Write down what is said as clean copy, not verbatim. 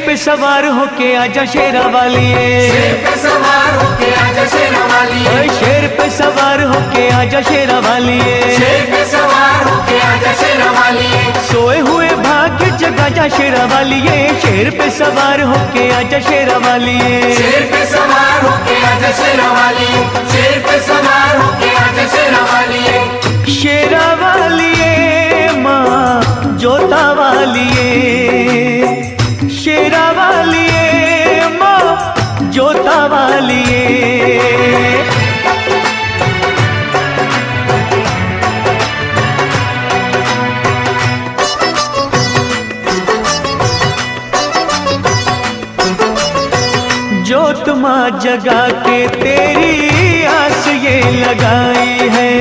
पे सवार होके आजा शेरा वालिए, शेर पे सवार होके आजा शेरा वालिए, शेर पे सवार होके आजा शेरा वालिए, शेर पे सवार होके आजा शेरा वालिए, सोए हुए भाग्य जगा जा शेरा वालिए, शेर पे सवार होके आजा शेरा वालिए, शेर पे सवार होके आजा शेरा वालिए, शेर पे सवार होके आजा शेरा वालिए, शेरा वालिए माँ जोता वालिए, शेरा वालिए माँ जोता वालिए। जोत माँ जगा के तेरी आस ये लगाई है,